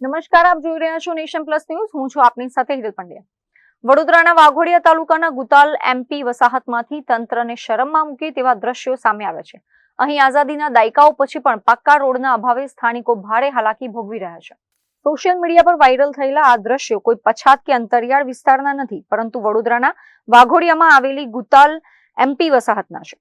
નમસ્કાર, આપ જોઈ રહ્યા છો નેશન પ્લસ ન્યૂઝ. હું છું આપની સાથે હિરલ પંડ્યા. વડોદરાના વાઘોડિયા તાલુકાના ગુતાલ એમપી વસાહતમાંથી તંત્રને શરમમાં મૂકે તેવા દ્રશ્યો સામે આવ્યા છે. અહીં આઝાદીના દાયકાઓ પછી પણ પાક્કા રોડના અભાવે સ્થાનિકો ભારે હાલાકી ભોગવી રહ્યા છે. સોશિયલ મીડિયા પર વાયરલ થયેલા આ દ્રશ્યો કોઈ પછાત કે અંતરિયાળ વિસ્તારના નથી, પરંતુ વડોદરાના વાઘોડિયામાં આવેલી ગુતાલ એમપી વસાહતના છે,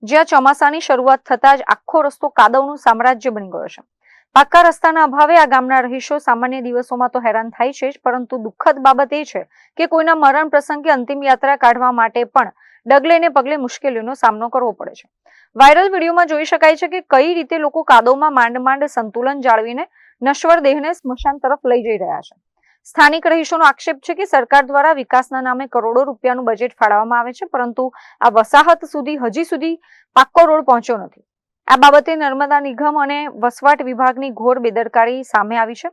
જ્યાં ચોમાસાની શરૂઆત થતાં જ આખો રસ્તો કાદવનું સામ્રાજ્ય બની ગયો છે. પાક્કા રસ્તાના અભાવે આ ગામના રહીશો સામાન્ય દિવસોમાં તો હેરાન થાય છે જ, પરંતુ દુઃખદ બાબત એ છે કે કોઈના મરણ પ્રસંગે અંતિમ યાત્રા કાઢવા માટે પણ ડગલે ને પગલે મુશ્કેલીઓનો સામનો કરવો પડે છે. વાયરલ વિડીયોમાં જોઈ શકાય છે કે કઈ રીતે લોકો કાદવમાં માંડ સંતુલન જાળવીને નશ્વર દેહને સ્મશાન તરફ લઈ જઈ રહ્યા છે. સ્થાનિક રહીશોનો આક્ષેપ છે કે સરકાર દ્વારા વિકાસના નામે કરોડો રૂપિયાનું બજેટ ફાળવવામાં આવે છે, પરંતુ આ વસાહત સુધી હજી સુધી પાક્કો રોડ પહોંચ્યો નથી. આ બાબતે નર્મદા નિગમ અને વસવાટ વિભાગની ઘોર બેદરકારી સામે આવી છે.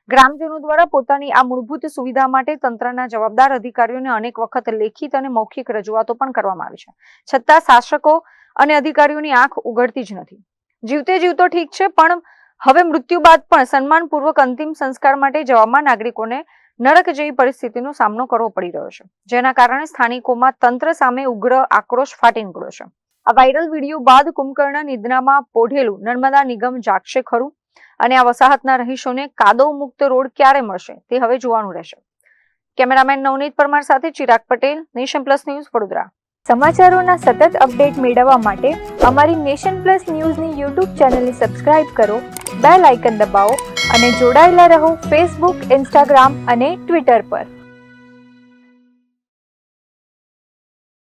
ગ્રામજનો દ્વારા પોતાની આ મૂળભૂત સુવિધા માટે તંત્રના જવાબદાર અધિકારીઓને અનેક વખત લેખિત અને મૌખિક રજૂઆતો પણ કરવામાં આવી છે, છતાં શાસકો અને અધિકારીઓની આંખ ઉઘડતી જ નથી. જીવતે જીવતો ઠીક છે, પણ હવે મૃત્યુ બાદ પણ સન્માનપૂર્વક અંતિમ સંસ્કાર માટે જવામાં નાગરિકોને નરક જેવી પરિસ્થિતિનો સામનો કરવો પડી રહ્યો છે, જેના કારણે સ્થાનિકોમાં તંત્ર સામે ઉગ્ર આક્રોશ ફાટી નીકળ્યો છે. આ વાયરલ વિડીયો બાદ કુંભકર્ણ નિદ્રામાં પોઢેલું નર્મદા નિગમ જાગશે ખરું, અને આ વસાહતના રહીશોને કાદવ મુક્ત રોડ ક્યારે મળશે તે હવે જોવાનું રહેશે. કેમેરામેન નવનીત પરમાર સાથે Chirag Patel, nation plus news, Vadodara. સમાચારોના સતત અપડેટ મેળવવા માટે અમારી નેશન પ્લસ ન્યૂઝની યુટ્યુબ ચેનલને સબસ્ક્રાઇબ કરો, બેલ આઇકન દબાવો અને જોડાયેલા રહો ફેસબુક, ઇન્સ્ટાગ્રામ અને ટ્વિટર પર.